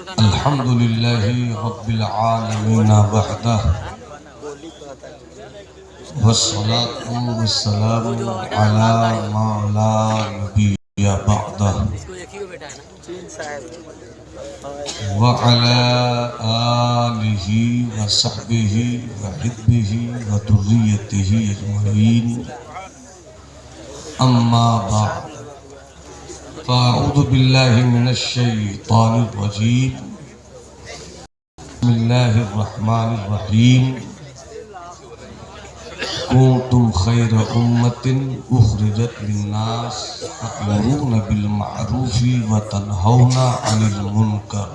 अल्हम्दुलिल्लाहि रब्बिल आलमीन वहदह वस्सलातु वस्सलामु अला मा ला नबिय्य बअदह व अला आलिहि व सहबिहि व हिब्बिहि व दुर्रियतिहि अजमईन अम्मा बाद फ़अऊज़ु बिल्लाहि मिनश शैतानिर रजीम बिस्मिल्लाहिर रहमानिर रहीम कुंतुम खैर उम्मतिन उखरिजत लिन्नास तअमुरूना बिल मारूफि व तनहौना अनिल मुनकर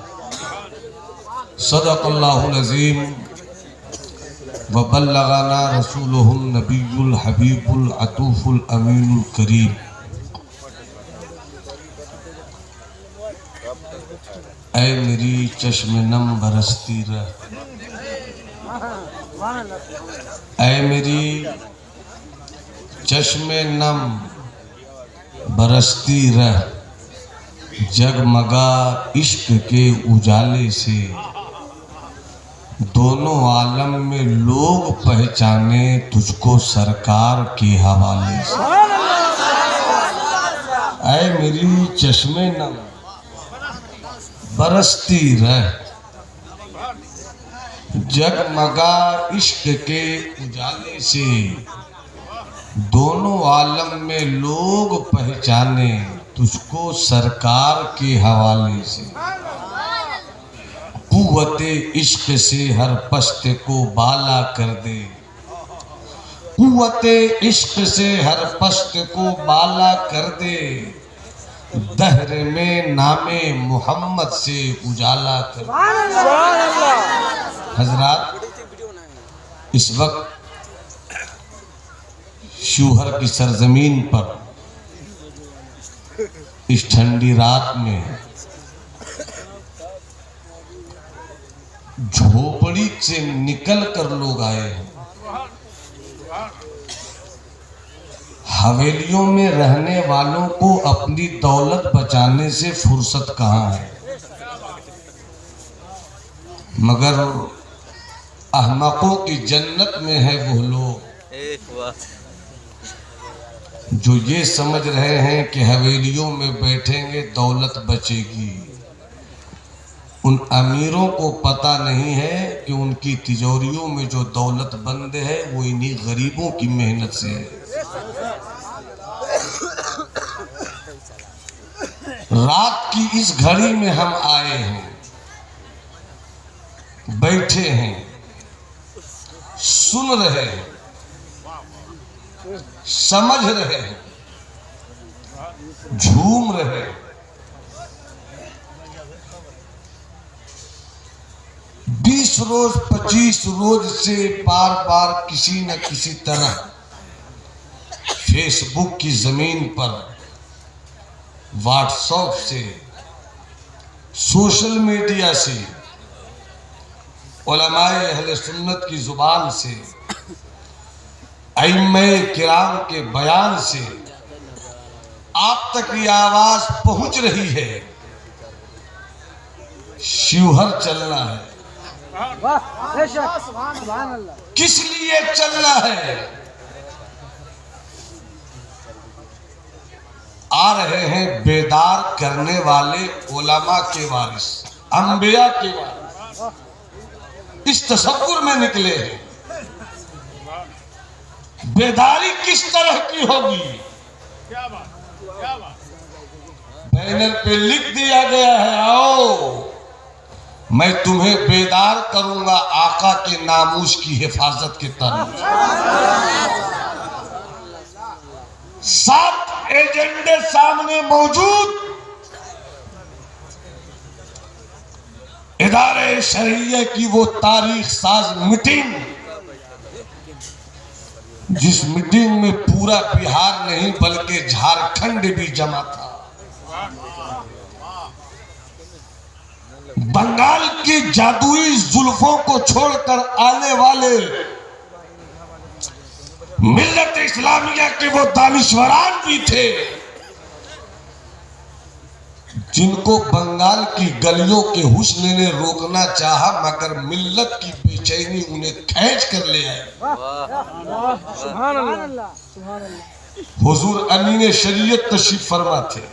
सदक़ल्लाहुल अज़ीम व बल्लगना रसूलुहुन नबियुल हबीबुल अतूफुल अमीनुल करीम। ऐ मेरी चश्मे नम बरसती रह, ऐ मेरी चश्मे नम बरसती रह, जगमगा इश्क के उजाले से दोनों आलम में लोग पहचाने तुझको सरकार के हवाले से। ऐ मेरी चश्मे नम बरसती रह, जगमगा इश्क के उजाले से दोनों आलम में लोग पहचाने तुझको सरकार के हवाले से। कुव्वते इश्क से हर पश्त को बाला कर दे, कुव्वते इश्क से हर पश्त को बाला कर दे, दहर में नामे मोहम्मद से उजाला कर। हजरात, इस वक्त शिवहर की सरजमीन पर इस ठंडी रात में झोपड़ी से निकल कर लोग आए हैं। हवेलियों में रहने वालों को अपनी दौलत बचाने से फुर्सत कहाँ है, मगर अहमकों की जन्नत में है वो लोग जो ये समझ रहे हैं कि हवेलियों में बैठेंगे दौलत बचेगी। उन अमीरों को पता नहीं है कि उनकी तिजोरियों में जो दौलत बंद है वो इन्हीं गरीबों की मेहनत से है। रात की इस घड़ी में हम आए हैं, बैठे हैं, सुन रहे हैं, समझ रहे हैं, झूम रहे हैं। 20 रोज 25 रोज से बार बार किसी न किसी तरह फेसबुक की जमीन पर, व्हाट्सएप से, सोशल मीडिया से, उलमाए अहले सुन्नत की जुबान से, अइम्मे किराम के बयान से आप तक ये आवाज पहुंच रही है, शिवहर चलना है। किस लिए चलना है? आ रहे हैं बेदार करने वाले उलमा के वारिस, अंबिया के वारिस, इस तसव्वुर में निकले हैं। बेदारी किस तरह की होगी? बैनर पे लिख दिया गया है, आओ मैं तुम्हें बेदार करूंगा आका के नामूस की हिफाजत के तरफ। 7 एजेंडे सामने मौजूद। इदारे शरीयह की वो तारीख साज मीटिंग, जिस मीटिंग में पूरा बिहार नहीं बल्कि झारखंड भी जमा था। बंगाल की जादुई जुल्फों को छोड़कर आने वाले मिल्लत इस्लामिया के वो दानिश्वरान भी थे जिनको बंगाल की गलियों के हुस्न ने रोकना चाहा, मगर मिल्लत की बेचैनी उन्हें खींच कर ले आए। हुजूर अमीन शरीयत तशरीफ फरमा थे।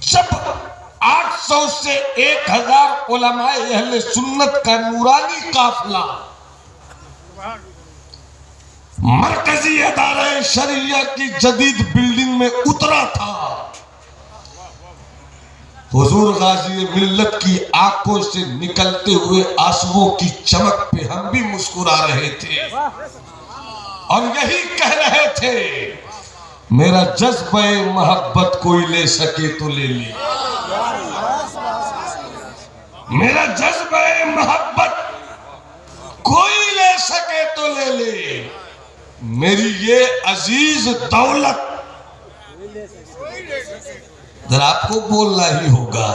जब 800 से 1000 उलमाए अहले सुन्नत का नूरानी काफिला मरकजी अदारे शरिया की जदीद बिल्डिंग में उतरा था, हुजूर गाजी मिल्लत की आंखों से निकलते हुए आंसुओं की चमक पे हम भी मुस्कुरा रहे थे और यही कह रहे थे, मेरा जज्बे मोहब्बत कोई ले सके तो ले ले, मेरा जज्बे मोहब्बत कोई ले सके तो ले ले, मेरी ये अजीज दौलत, जरा आपको बोलना ही होगा,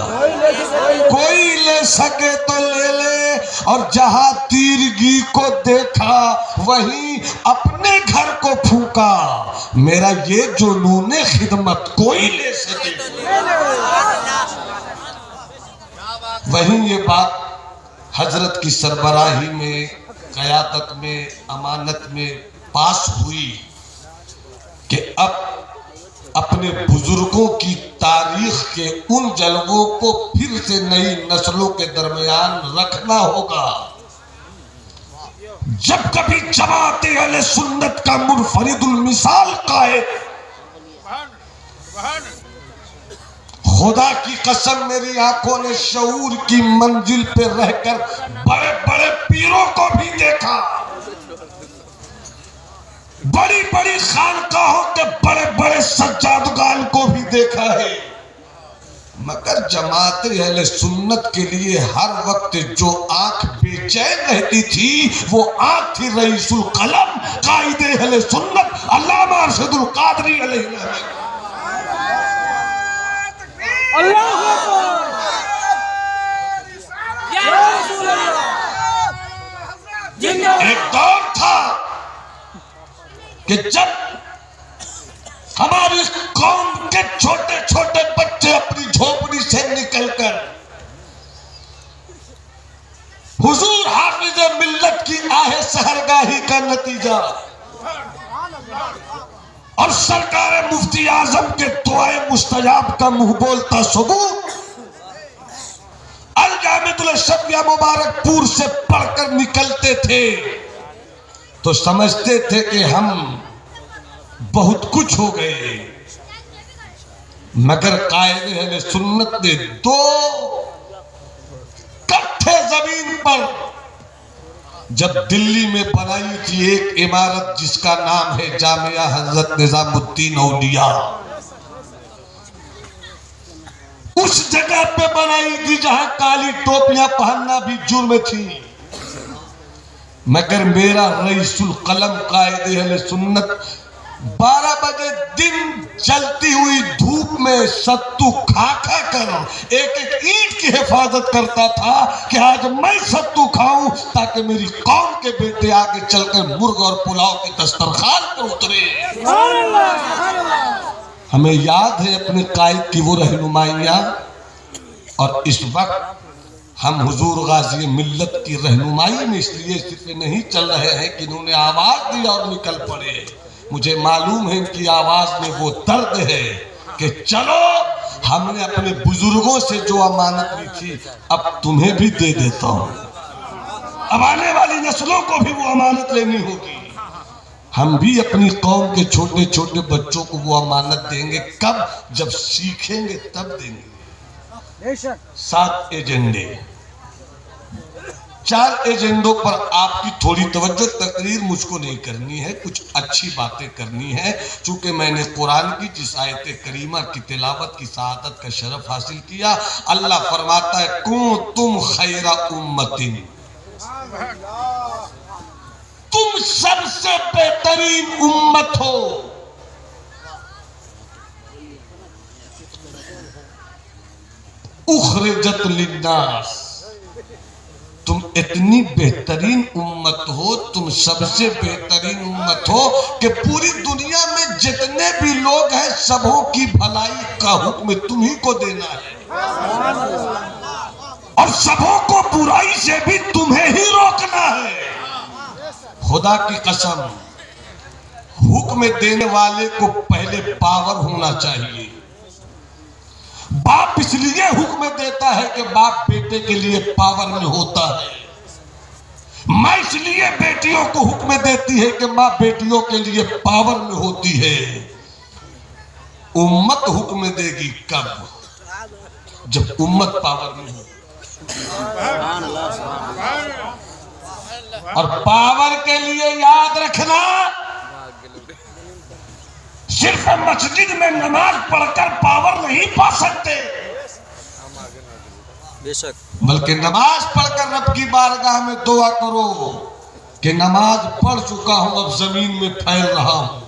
कोई ले सके तो ले ले, और जहां तीरगी को देखा वहीं अपने घर को फूका, मेरा ये जुनूने खिदमत कोई ले सके तो ले ले। वहीं ये बात हजरत की सरबराही में, क़यादत में, अमानत में पास हुई कि अब अपने बुजुर्गों की तारीख के उन जलवों को फिर से नई नस्लों के दरमियान रखना होगा। जब कभी जमाते अहले सुन्नत का मुनफरिदुल मिसाल कायद, खुदा की कसम मेरी आंखों ने शऊर की मंजिल पे रहकर बड़े बड़े पीरों को भी देखा, बड़ी बड़ी खानकाहों के बड़े बड़े सज्जादगान को भी देखा है, मगर जमाते अहले सुन्नत के लिए हर वक्त जो आंख बेचैन रहती थी वो आंख थी रईसुल कलम कायदे अहले सुन्नत अल्लामा अरशदुल कादरी अलैहि। एक दौर था कि जब हमारी कौम के छोटे छोटे बच्चे अपनी झोपड़ी से निकलकर हुजूर हाफिज मिल्लत की आहे सहरगाही का नतीजा और सरकार मुफ्ती आजम के दुआए मुस्तजाब का मुंह बोलता सबूत अल-जामिअतुल शफिया मुबारकपुर से पढ़कर निकलते थे तो समझते थे कि हम बहुत कुछ हो गए, मगर कायदे अहले सुन्नत ने 2 कट्ठे जमीन पर जब दिल्ली में बनाई थी एक इमारत जिसका नाम है जामिया हजरत निजामुद्दीन औलिया, उस जगह पे बनाई थी जहां काली टोपियां पहनना भी जुर्म थी, मगर मेरा रईसुल कलम कायदे अहले सुन्नत 12 बजे दिन जलती हुई धूप में सत्तू खा खा कर एक एक ईंट की हिफाजत करता था कि आज मैं सत्तू खाऊं ताकि मेरी कौम के बेटे आगे चलकर मुर्ग और पुलाव के दस्तरखान पर उतरे। हमें याद है अपने कायद की वो रहनुमाइयां, और इस वक्त हम हुजूर गाजी मिल्लत की रहनुमाई में इसलिए सिर्फ नहीं चल रहे हैं कि इन्होंने आवाज दी और निकल पड़े, मुझे मालूम है इनकी आवाज में वो दर्द है कि चलो हमने अपने बुजुर्गों से जो अमानत ली थी अब तुम्हें भी दे देता हूं, अब आने वाली नस्लों को भी वो अमानत लेनी होगी, हम भी अपनी कौम के छोटे छोटे बच्चों को वो अमानत देंगे, कब? जब सीखेंगे तब देंगे। 7 एजेंडे, 4 एजेंडों पर आपकी थोड़ी तवज्जो, तकरीर मुझको नहीं करनी है, कुछ अच्छी बातें करनी है, चूंकि मैंने कुरान की जिस आयत करीमा की तिलावत की सआदत का शरफ हासिल किया, अल्लाह फरमाता है कुंतुम खैरा उम्मतिन, तुम सबसे बेहतरीन उम्मत हो, उखरिजत लिन्नास, तुम इतनी बेहतरीन उम्मत हो, तुम सबसे बेहतरीन उम्मत हो कि पूरी दुनिया में जितने भी लोग हैं सबों की भलाई का हुक्म तुम्ही को देना है और सबों को बुराई से भी तुम्हें ही रोकना है। खुदा की कसम, हुक्म देने वाले को पहले पावर होना चाहिए। बाप इसलिए हुक्म देता है कि बाप बेटे के लिए पावर में होता है। माँ इसलिए बेटियों को हुक्म देती है कि माँ बेटियों के लिए पावर में होती है। उम्मत हुक्म देगी कब? जब उम्मत पावर में हो। और पावर के लिए याद रखना, सिर्फ मस्जिद में नमाज पढ़कर पावर नहीं पा सकते, बेशक, बल्कि नमाज पढ़कर रब की बारगाह में दुआ करो कि नमाज पढ़ चुका हूं, अब जमीन में फैल रहा हूं।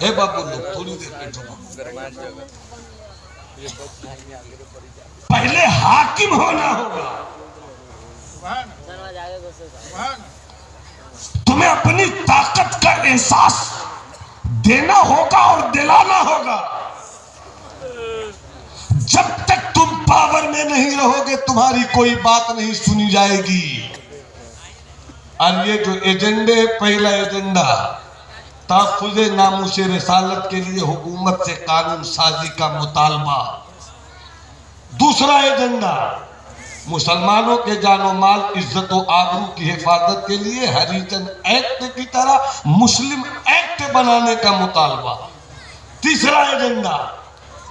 हे बाबू लोग थोड़ी देर बैठो। पहले हाकिम होना होगा। तुम्हें अपनी ताकत का एहसास देना होगा और दिलाना होगा। जब तक तुम पावर में नहीं रहोगे तुम्हारी कोई बात नहीं सुनी जाएगी। और ये जो एजेंडे, पहला एजेंडा तहफ़्फ़ुज़ नामूस रिसालत के लिए हुकूमत से कानून साजी का मुतालबा। दूसरा एजेंडा मुसलमानों के जानो माल, इज्जत और आबरू की हिफाजत के लिए हरिजन एक्ट की तरह मुस्लिम एक्ट बनाने का मुतालबा। तीसरा एजेंडा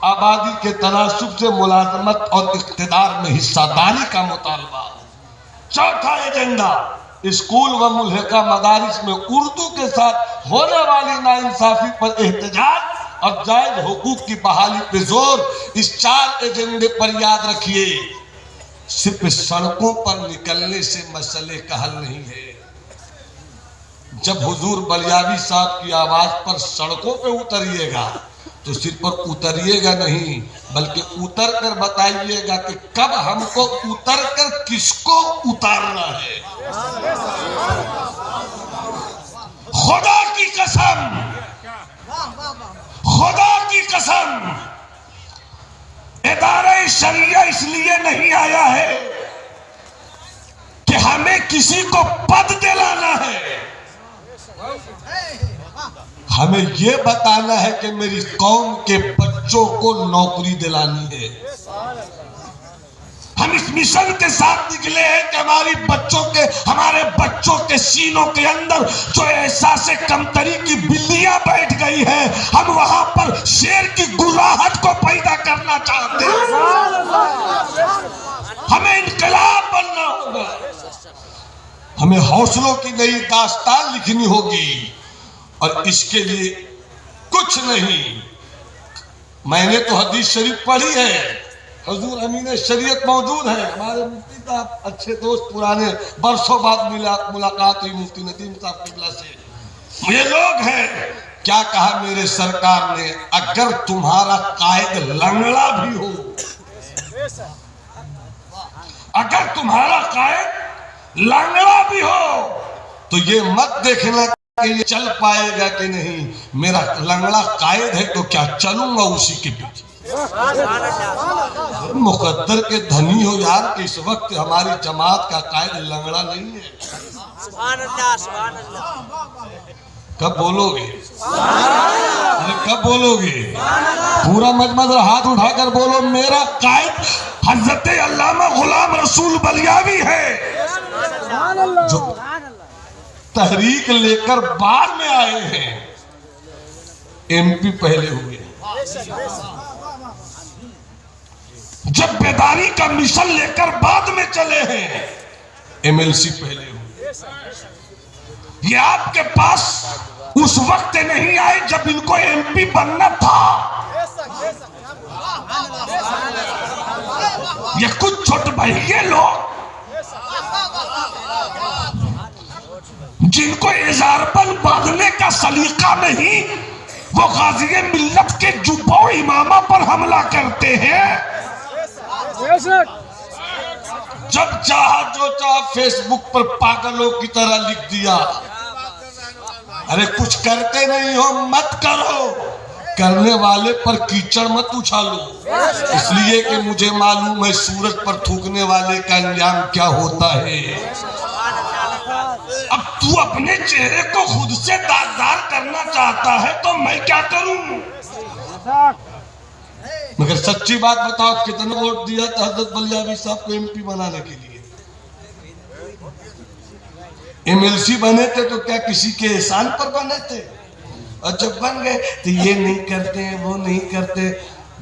आबादी के तनासुब से मुलाजमत और इख्तिदार में हिस्सादारी का मुतालबा। चौथा एजेंडा स्कूल व मुल्हिका मदारिस में उर्दू के साथ होने वाली नाइंसाफी पर एहतजाज और जायज हुकूक की बहाली पे जोर। इस चार एजेंडे पर याद रखिए, सिर्फ सड़कों पर निकलने से मसले का हल नहीं है। जब हुजूर बलियावी साहब की आवाज पर सड़कों पे उतरिएगा तो सिर्फ पर उतरिएगा नहीं, बल्कि उतर कर बताइएगा कि कब हमको उतर कर किसको उतारना है। खुदा की कसम, खुदा की कसम, इदारे शरिया इसलिए नहीं आया है कि हमें किसी को पद दिलाना है। हमें यह बताना है कि मेरी कौम के बच्चों को नौकरी दिलानी है। हम इस मिशन के साथ निकले हैं कि हमारे बच्चों के सीनों के अंदर जो एहसास कमतरी की बिल्लियां बैठ गई है, हम वहां पर शेर की गुर्राहट को पैदा करना चाहते हैं। हमें इनकलाब बनना होगा। हमें हौसलों की नई दास्तान लिखनी होगी और इसके लिए कुछ नहीं, मैंने तो हदीस शरीफ पढ़ी है, हुजूर अमीन शरीयत मौजूद है। हमारे मुफ्ती साहब अच्छे दोस्त, पुराने बरसों बाद मुलाकात हुई मुफ्ती नदीम साहब किबला से। ये लोग हैं, क्या कहा मेरे सरकार ने, अगर तुम्हारा कायद लंगड़ा भी हो, अगर तुम्हारा कायद लंगड़ा भी हो तो ये मत देखना कि ये चल पाएगा कि नहीं। मेरा लंगड़ा कायद है तो क्या चलूंगा उसी के पीछे। मुकद्दर के धनी हो यार कि इस वक्त हमारी जमात का कायद लंगड़ा नहीं है। सुभान अल्लाह, सुभान अल्लाह। कब बोलोगे? अरे कब बोलोगे? पूरा मजमा हाथ उठाकर बोलो, मेरा कायद हजरत अल्लामा गुलाम रसूल बलियावी है, जो तहरीक लेकर बाद में आए हैं। एमपी पहले हुए, जब बेदारी का मिशन लेकर बाद में चले हैं। एमएलसी पहले हुए। ये आपके पास उस वक्त नहीं आए जब इनको एमपी बनना था। ये कुछ छोटे भैये लोग जिनको इजारबन बांधने का सलीका नहीं, वो गाज़ी मिल्लत के जुब्बा इमामा पर हमला करते हैं। जब चाहा जो चाहा फेसबुक पर पागलों की तरह लिख दिया। अरे कुछ करते नहीं हो मत करो, करने वाले पर कीचड़ मत उछालो, इसलिए कि मुझे मालूम है सूरज पर थूकने वाले का अंजाम क्या होता है। अब तू अपने चेहरे को खुद से दागदार करना चाहता है तो मैं क्या करूं? मगर सच्ची बात बताओ, कितना वोट दिया था हजरत बलियावी साहब को एमपी बनाने के लिए? एमएलसी बने थे तो क्या किसी के एहसान पर बने थे? और जब बन गए तो ये नहीं करते वो नहीं करते।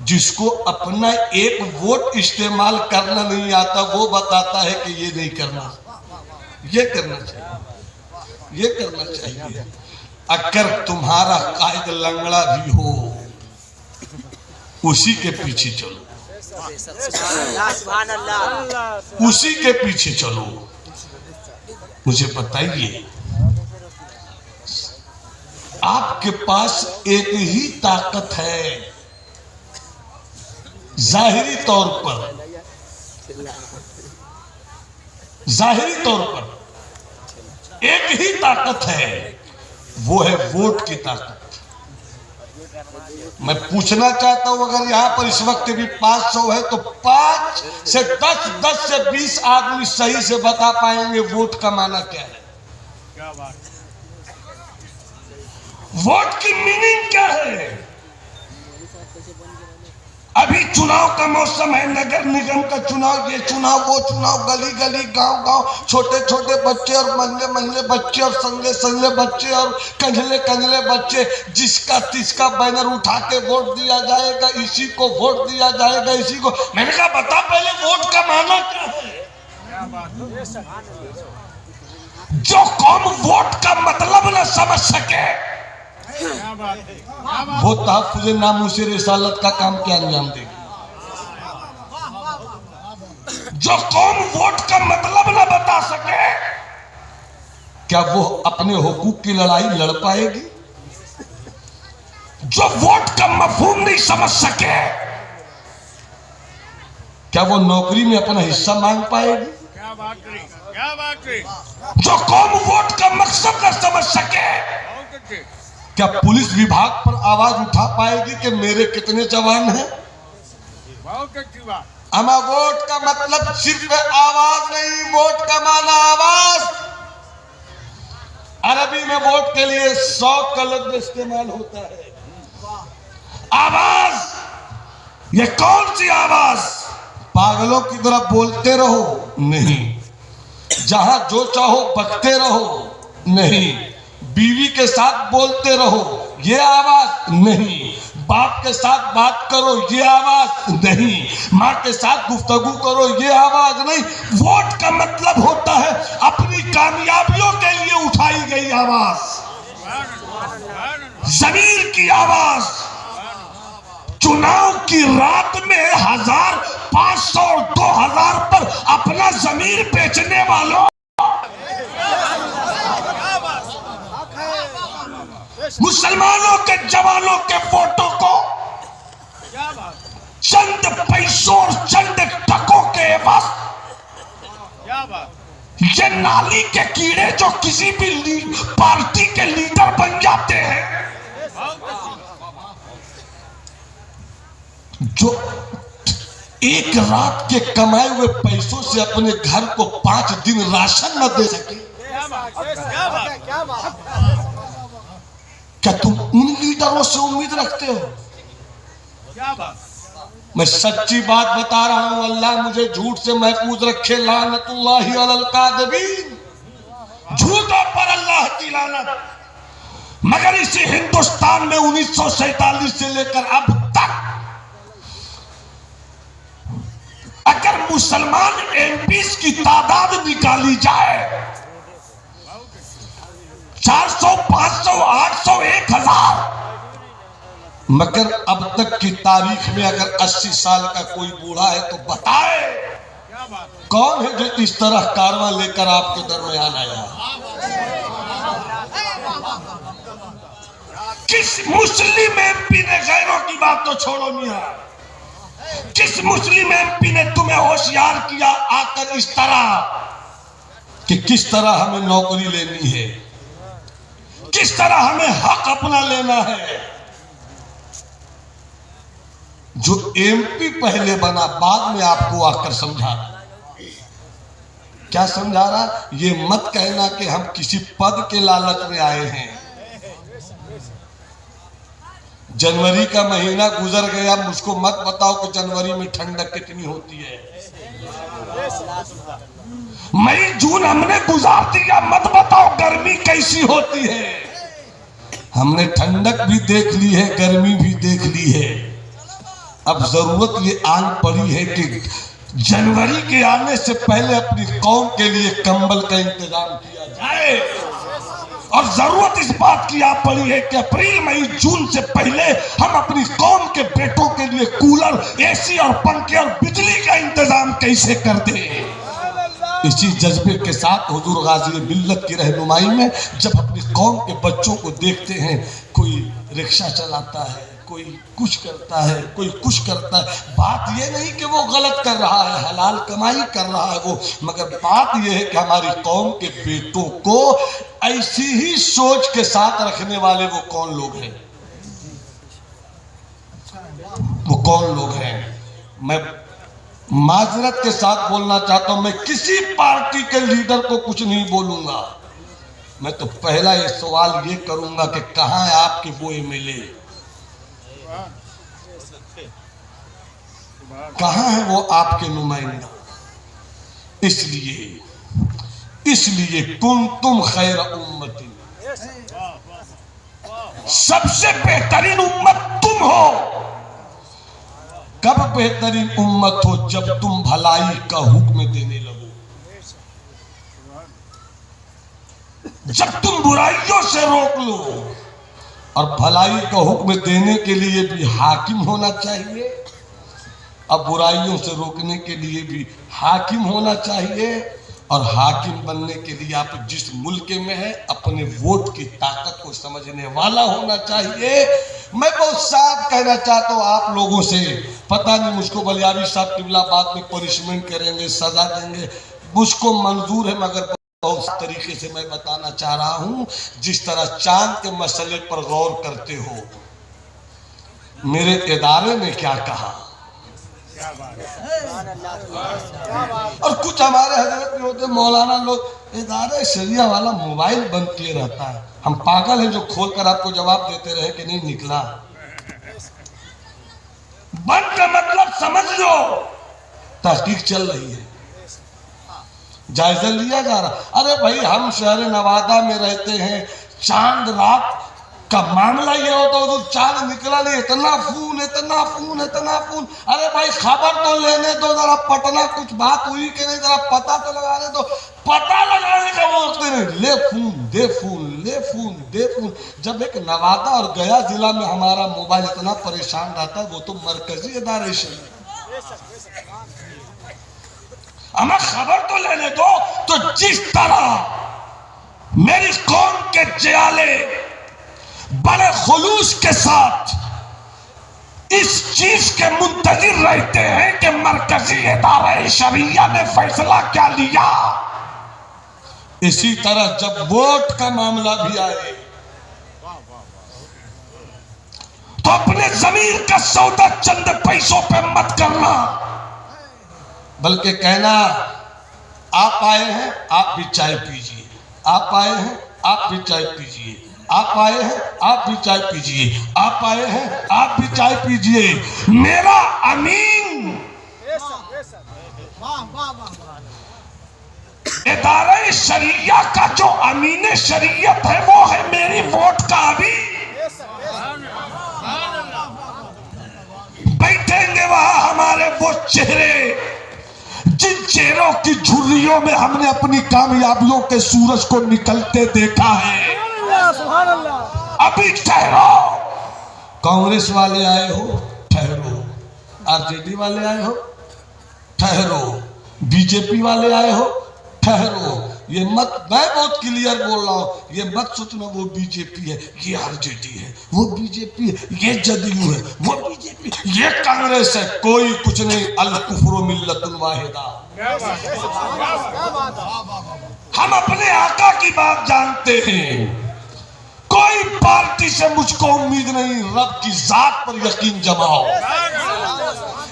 जिसको अपना एक वोट इस्तेमाल करना नहीं आता वो बताता है कि ये नहीं करना, ये करना चाहिए, ये करना चाहिए। अगर तुम्हारा कायद लंगड़ा भी हो उसी के पीछे चलो, उसी के पीछे चलो। मुझे बताइए, आपके पास एक ही ताकत है, जाहिरी तौर पर, जाहिरी तौर पर एक ही ताकत है, वो है वोट की ताकत। मैं पूछना चाहता हूं, अगर यहां पर इस वक्त भी 500 है तो 5 से 10, 10 से 20 आदमी सही से बता पाएंगे वोट का माना क्या है? क्या बात? वोट की मीनिंग क्या है? अभी चुनाव का मौसम है, नगर निगम का चुनाव, ये चुनाव वो चुनाव, गली गली गांव गांव, छोटे छोटे बच्चे और मंगले मंगले बच्चे और संगले संगले बच्चे और कंजले कंजले बच्चे, जिसका तिसका बैनर उठा के वोट दिया जाएगा, इसी को वोट दिया जाएगा, इसी को। मैंने कहा बता पहले वोट का माना क्या है? जो कौम वोट का मतलब न समझ सके वो तहफ्फुज़ नामूसे रिसालत का काम क्या अंजाम देगी? जो कौम वोट का मतलब न बता सके क्या वो अपने हुकूक की लड़ाई लड़ पाएगी? जो वोट का मफहूम नहीं समझ सके क्या वो नौकरी में अपना हिस्सा मांग पाएगी? क्या बात करी, क्या बात करी। जो कौम वोट का मकसद न समझ सके क्या पुलिस विभाग पर आवाज उठा पाएगी कि मेरे कितने जवान हैं? अमा वोट का मतलब सिर्फ आवाज नहीं, वोट का माना आवाज। अरबी में वोट के लिए 100 का लफ्ज इस्तेमाल होता है। आवाज, ये कौन सी आवाज? पागलों की तरह बोलते रहो नहीं, जहां जो चाहो बकते रहो नहीं, बीवी के साथ बोलते रहो ये आवाज नहीं, बाप के साथ बात करो ये आवाज नहीं, माँ के साथ गुफ्तगू करो ये आवाज नहीं। वोट का मतलब होता है अपनी कामयाबियों के लिए उठाई गई आवाज, ज़मीर की आवाज। चुनाव की रात में 1000, 500 और 2000 पर अपना ज़मीर बेचने वालों, मुसलमानों के जवानों के फोटो को चंद पैसों और चंद टकों के एवज, ये नाली के कीड़े जो किसी भी पार्टी के लीडर बन जाते हैं, जो एक रात के कमाए हुए पैसों से अपने घर को 5 दिन राशन न दे सके। क्या तुम उन लीडरों से उम्मीद रखते हो? क्या बात? मैं सच्ची बात बता रहा हूं, अल्लाह मुझे झूठ से महफूज रखे। लानतुल्लाहि अलल काज़िबीन, झूठों पर अल्लाह की लानत। मगर इसी हिंदुस्तान में 1947 से लेकर अब तक अगर मुसलमान एमपीज़ की तादाद निकाली जाए 400, 500, 800, 1000, मगर अब तक की तारीख में अगर 80 साल का कोई बूढ़ा है तो बताए कौन है जो इस तरह कारवां लेकर आपके दरमियान आया? किस मुस्लिम एमपी ने, गैरों की बात तो छोड़ो मियां, किस मुस्लिम एमपी ने तुम्हें होशियार किया आकर इस तरह कि किस तरह हमें नौकरी लेनी है, किस तरह हमें हक अपना लेना है? जो एमपी पहले बना बाद में आपको आकर समझा रहा। क्या समझा रहा? ये मत कहना कि हम किसी पद के लालच में आए हैं। जनवरी का महीना गुजर गया, मुझको मत बताओ कि जनवरी में ठंडक कितनी होती है। मई जून हमने गुजार दिया, मत बताओ गर्मी कैसी होती है। हमने ठंडक भी देख ली है, गर्मी भी देख ली है। अब जरूरत ये आन पड़ी है कि जनवरी के आने से पहले अपनी कौम के लिए कंबल का इंतजाम किया जाए, और जरूरत इस बात की आ पड़ी है कि अप्रैल मई जून से पहले हम अपनी कौम के बेटों के लिए कूलर, एसी और पंखे और बिजली का इंतजाम कैसे कर दें। इसी जज्बे के साथ हुजूर गाजी मिल्लत की रहनुमाई में जब अपनी कौम के बच्चों को देखते हैं, कोई रिक्शा चलाता है, कोई कुछ करता है, कोई कुछ करता है, बात ये नहीं कि वो गलत कर रहा है, हलाल कमाई कर रहा है वो, मगर बात ये है कि हमारी कौम के बेटों को ऐसी ही सोच के साथ रखने वाले वो कौन लोग हैं? वो कौन लोग हैं? मैं माजरत के साथ बोलना चाहता हूं, मैं किसी पार्टी के लीडर को कुछ नहीं बोलूंगा। मैं तो पहला ये सवाल ये करूंगा कि कहां है आपके वो एमएलए, कहां है वो आपके नुमाइंदा? इसलिए तुम खैर उम्मती, सबसे बेहतरीन उम्मत तुम हो। कब बेहतरीन उम्मत हो? जब तुम भलाई का हुक्म देने लगो, जब तुम बुराइयों से रोक लो। और भलाई का हुक्म देने के लिए भी हाकिम होना चाहिए, अब बुराइयों से रोकने के लिए भी हाकिम होना चाहिए। और हाकिम बनने के लिए आप जिस मुल्क में है अपने वोट की ताकत को समझने वाला होना चाहिए। मैं बहुत साफ कहना चाहता हूँ आप लोगों से, पता नहीं मुझको बलियारी साहब किबला बाद में पनिशमेंट करेंगे, सजा देंगे, मुझको मंजूर है, मगर बहुत तरीके से मैं बताना चाह रहा हूँ। जिस तरह चांद के मसले पर गौर करते हो, मेरे इदारे ने क्या कहा, और कुछ हमारे हजरत में होते मौलाना लोग, इदारे शरिया वाला मोबाइल बंद किए रहता है, हम पागल हैं जो खोलकर आपको जवाब देते रहे कि नहीं निकला। बंद का मतलब समझ लो, तहकीक चल रही है, जायजा लिया जा रहा। अरे भाई हम शहर नवादा में रहते हैं, चांद रात का मामला ये होता है तो चांद निकला नहीं, इतना फोन। अरे भाई खबर तो लेने दो जरा, पटना कुछ बात हुई कि नहीं, जरा पता तो लगाने दो। पता लगाने का वक्त नहीं, ले फोन दे फोन। जब एक नवादा और गया जिला में हमारा मोबाइल इतना परेशान रहता है, वो तो मरकजी इदारे से हमें खबर तो लेने दो। तो जिस तरह मेरी कौम के जियाले बड़े खुलूस के साथ इस चीज के मुंतजिर रहते हैं कि मरकजी इदारे शरिया ने फैसला क्या लिया, इसी तरह जब वोट का मामला भी आए तो अपने जमीर का सौदा चंद पैसों पे मत करना, बल्कि कहना आप आए हैं आप भी चाय पीजिए, आप आए हैं आप भी चाय पीजिए, आप आए हैं आप भी चाय पीजिए, आप आए हैं आप भी चाय पीजिए। मेरा अमीन इदारे शरिया का जो अमीन शरीयत है वो है मेरी वोट का अमीन। बैठेंगे वहां हमारे वो चेहरे जिन चेहरों की झुर्रियों में हमने अपनी कामयाबियों के सूरज को निकलते देखा है। अभी ठहरो, कांग्रेस वाले आए हो ठहरो, आरजेडी वाले आए हो ठहरो, बीजेपी वाले आए हो ठहरो, ये मत, मैं बहुत क्लियर बोल रहा हूँ, ये मत सोचना वो बीजेपी है, ये आरजेडी है, वो बीजेपी है, ये जदयू है, वो बीजेपी, ये कांग्रेस है, कोई कुछ नहीं। अल कुफ्रु मिल्लतुल वाहिदा। हम अपने आका की बात जानते हैं, कोई पार्टी से मुझको उम्मीद नहीं, रब की जात पर यकीन जमाओ,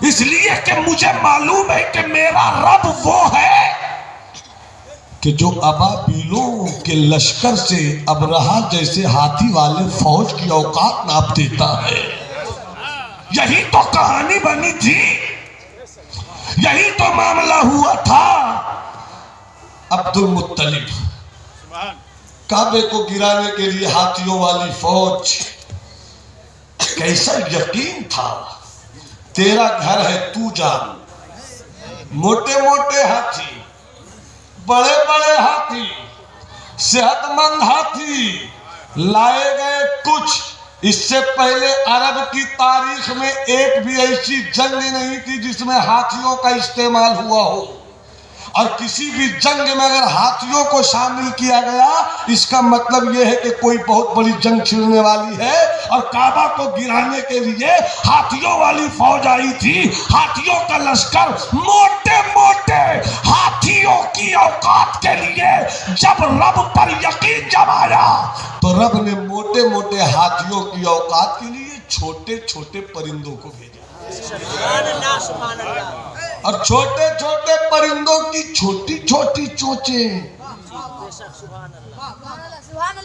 इसलिए कि मुझे मालूम है कि मेरा रब वो है कि जो अबाबीलों के लश्कर से अबरहा जैसे हाथी वाले फौज की औकात नाप देता है। यही तो कहानी बनी थी, यही तो मामला हुआ था। अब्दुल मुत्तलिब काबे को गिराने के लिए हाथियों वाली फौज, कैसा यकीन था, तेरा घर है तू जान। मोटे मोटे हाथी, बड़े बड़े हाथी, सेहतमंद हाथी लाए गए कुछ। इससे पहले अरब की तारीख में एक भी ऐसी जंग नहीं थी जिसमें हाथियों का इस्तेमाल हुआ हो, और किसी भी जंग में अगर हाथियों को शामिल किया गया, इसका मतलब यह है कि कोई बहुत बड़ी जंग छिड़ने वाली है। और काबा को गिराने के लिए हाथियों वाली फौज आई थी, हाथियों का लश्कर, मोटे मोटे हाथियों की औकात के लिए जब रब पर यकीन जमाया तो रब ने मोटे मोटे हाथियों की औकात के लिए छोटे छोटे परिंदों को भेजा। और छोटे छोटे परिंदों की छोटी छोटी चोंचें,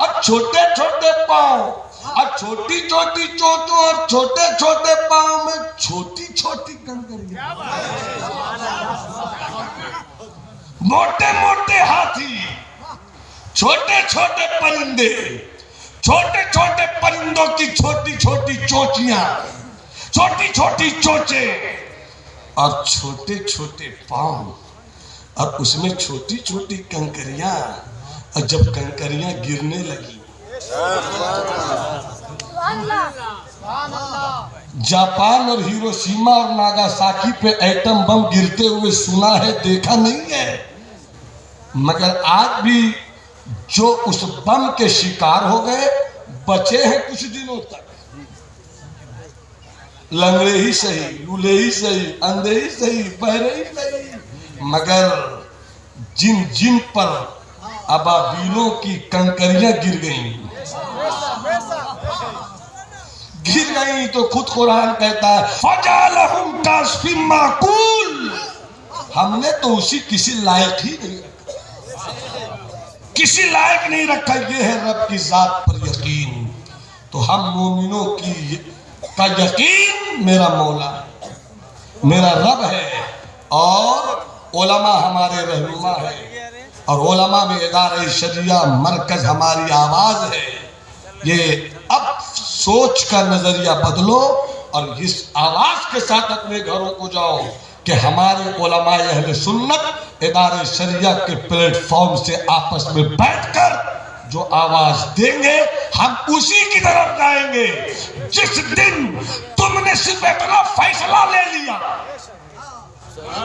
और छोटे छोटे पांव, और छोटी छोटी चोंचों और छोटे छोटे पांव में छोटी छोटी कंकरियां। मोटे मोटे हाथी, छोटे छोटे परिंदे, छोटे छोटे परिंदों की छोटी छोटी चोंचियां, छोटी छोटी चोंचें और छोटे छोटे पांव, और उसमें छोटी छोटी कंकरियां। और जब कंकरियां गिरने लगी, जापान और हिरोशिमा और नागासाकी पे एटम बम गिरते हुए सुना है, देखा नहीं है, मगर आज भी जो उस बम के शिकार हो गए बचे हैं कुछ दिनों तक, लंगड़े ही सही, लूले ही सही, अंधे ही सही, बहरे ही सही, मगर जिन जिन पर अबाबीलों की कंकरियां गिर गई तो खुद कुरान कहता है फजालहुम कास्फिम माकूल, हमने तो उसी किसी लायक ही नहीं रखा, किसी लायक नहीं रखा। ये है रब की जात पर यकीन। तो हम मोमिनों का यकीन मेरा मौला है, मेरा रब है, और उलमा हमारे रहनुमा है, और उलमा में इदारे शरिया मरकज हमारी आवाज है। ये अब सोच का नजरिया बदलो और इस आवाज के साथ अपने घरों को जाओ कि हमारे उलमा अहले सुन्नत इदारे शरिया के प्लेटफॉर्म से आपस में बैठकर जो आवाज देंगे हम उसी की तरफ जाएंगे। जिस दिन तुमने सिर्फ इतना फैसला ले लिया,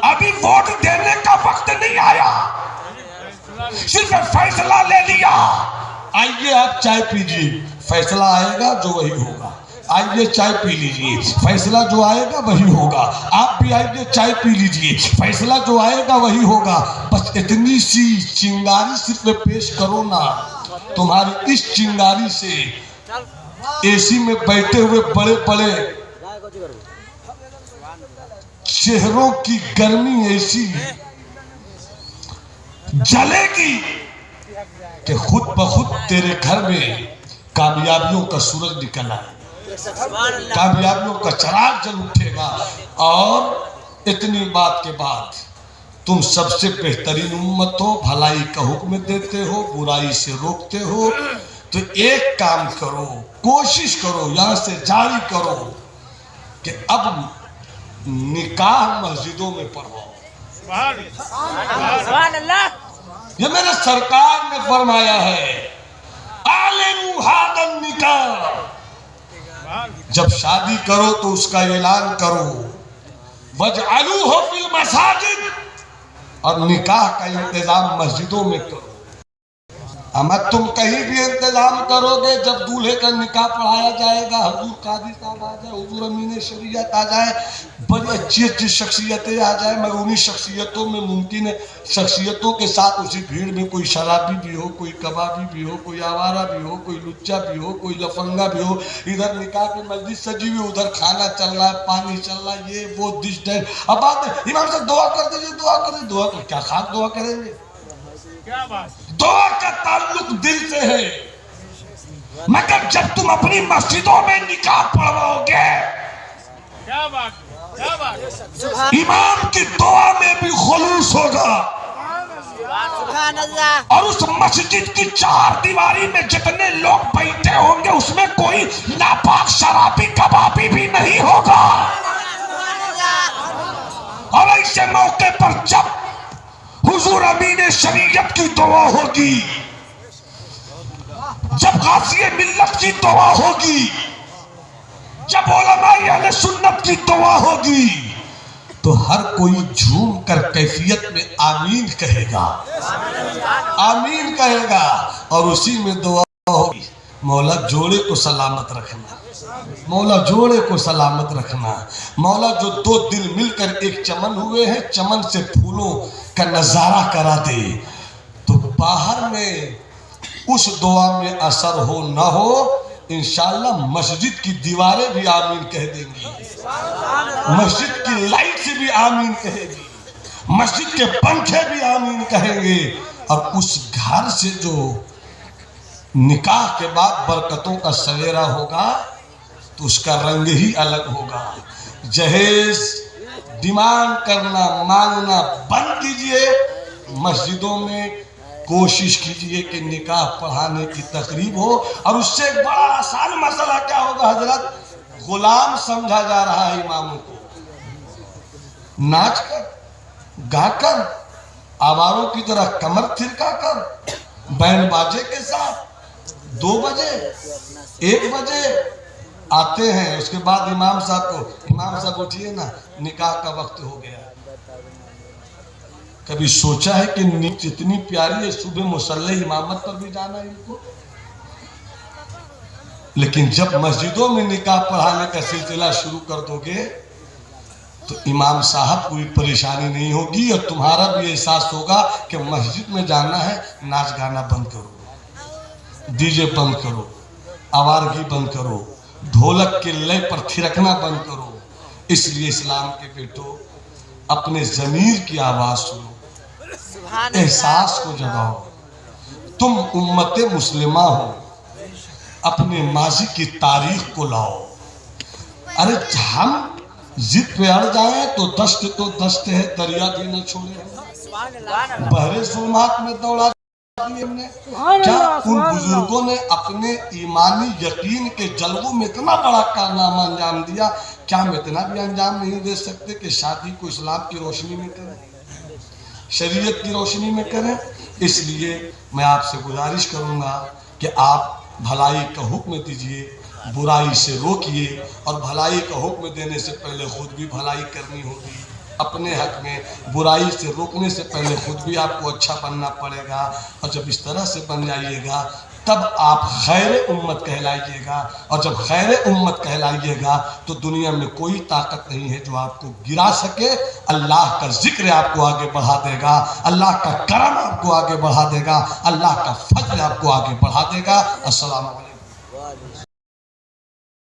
अभी वोट देने का वक्त नहीं आया, सिर्फ फैसला ले लिया, आइए आप चाय पीजिए, फैसला आएगा जो वही होगा, आइए चाय पी लीजिए, फैसला जो आएगा वही होगा, आप भी आइए चाय पी लीजिए, फैसला जो आएगा वही होगा। बस इतनी सी चिंगारी सिर्फ पेश करो ना, तुम्हारी इस चिंगारी से एसी में बैठे हुए बड़े बड़े चेहरों की गर्मी ऐसी जलेगी कि खुद ब खुद तेरे घर में कामयाबियों का सूरज निकल आए, कामयाबियों का चिराग जल उठेगा। और इतनी बात के बाद तुम सबसे बेहतरीन उम्मत हो, भलाई का हुक्म देते हो, बुराई से रोकते हो, तो एक काम करो, कोशिश करो, यहां से जारी करो कि अब निकाह मस्जिदों में पढ़वाओ। ये मेरे सरकार ने फरमाया है, आलिमु हादन निकाह, जब शादी करो तो उसका ऐलान करो, वजअलूहु फिल मसाजिद, और निकाह का इंतजाम मस्जिदों में करो। अमर तुम कहीं भी इंतजाम करोगे, जब दूल्हे का निकाह पढ़ाया जाएगा, हुजूर कादी साहब आ जाए, हुजूर अमीन शरीयत आ जाए, बड़ी अच्छी अच्छी शख्सियतें आ जाए, मगर उन्हीं शख्सियतों में मुमकिन है शख्सियतों के साथ उसी भीड़ में कोई शराबी भी हो, कोई कबाबी भी हो, कोई आवारा भी हो, कोई लुच्चा भी हो, कोई लफंगा भी हो। इधर निकाह की मस्जिद सजी हुई, उधर खाना चल रहा है, पानी चल रहा है, ये वो डिश डैश। अब बात इमाम साहब दुआ कर दीजिए, दुआ करें, दुआ तो क्या खास दुआ करेंगे? क्या बात? दुआ का ताल्लुक दिल से है, मगर जब तुम अपनी मस्जिदों में निकाह पढ़वाओगे, क्या बात, क्या बात, इमाम की दुआ में भी खुलूस होगा, और उस मस्जिद की चार दीवारी में जितने लोग बैठे होंगे उसमें कोई नापाक शराबी कबाबी भी नहीं होगा। और ऐसे मौके पर जब हुजूर अमीन शरीयत की दुआ होगी, जब गाज़ी मिल्लत की दुआ होगी, जब उलमाए अहले सुन्नत की दुआ होगी, तो हर कोई झूम कर कैफियत में आमीन कहेगा, आमीन कहेगा, और उसी में दुआ होगी, मौला जोड़े को सलामत रखना, मौला जोड़े को सलामत रखना, मौला जो दो दिल मिलकर एक चमन हुए हैं, चमन से फूलों का नजारा करा दे। तो बाहर में उस दुआ में असर हो ना हो, इंशाअल्लाह मस्जिद की दीवारें भी आमीन कह देंगी, मस्जिद की लाइट से भी आमीन कहेगी, मस्जिद के पंखे भी आमीन कहेंगे, और उस घर से जो निकाह के बाद बरकतों का सवेरा होगा तो उसका रंग ही अलग होगा। जहेज डिमांड करना मांगना बंद कीजिए, मस्जिदों में कोशिश कीजिए कि निकाह पढ़ाने की तकरीब हो। और उससे एक बड़ा आसान मसला क्या होगा हजरत, गुलाम समझा जा रहा है इमामों को, नाच कर गाकर आवारों की तरह कमर थिरका कर बैंड बाजे के साथ 2 बजे 1 बजे आते हैं। उसके बाद इमाम साहब को, इमाम साहब उठिए ना, निकाह का वक्त हो गया। कभी सोचा है कि नींद इतनी प्यारी है, सुबह मुसल्ले इमामत पर भी जाना है इनको। लेकिन जब मस्जिदों में निकाह पढ़ाने का सिलसिला शुरू कर दोगे तो इमाम साहब कोई परेशानी नहीं होगी, और तुम्हारा भी एहसास होगा कि मस्जिद में जाना है, नाच गाना बंद करो, डीजे बंद करो, आवारगी बंद करो, ढोलक के लय पर थिरकना बंद करो। इसलिए इस्लाम के बेटो, अपने ज़मीर की आवाज़ सुनो, एहसास को जगाओ। तुम उम्मते मुस्लिमा हो, अपने माजी की तारीख को लाओ। अरे हम जिद पे अड़ जाए तो दस्त है, दरिया भी न छोड़े, बहरे जुल्मात में दौड़ा दिए हमने। क्या उन बुजुर्गों ने अपने ईमानी यकीन के जलवों में इतना बड़ा कारनामा अंजाम दिया, क्या हम इतना भी अंजाम नहीं दे सकते कि शादी को इस्लाम की रोशनी में करें, शरीयत की रोशनी में करें? इसलिए मैं आपसे गुजारिश करूंगा कि आप भलाई का हुक्म दीजिए, बुराई से रोकिए, और भलाई का हुक्म देने से पहले खुद भी भलाई करनी होगी अपने हक में। बुराई से रोकने से पहले खुद भी आपको अच्छा बनना पड़ेगा, और जब इस तरह से बन जाइएगा तब आप खैर उम्मत कहलाइएगा, और जब खैर उम्मत कहलाइएगा तो दुनिया में कोई ताकत नहीं है जो आपको गिरा सके। अल्लाह का जिक्र आपको आगे बढ़ा देगा, अल्लाह का करम आपको आगे बढ़ा देगा, अल्लाह का फजल आपको आगे बढ़ा देगा। अस्सलाम वालेकुम।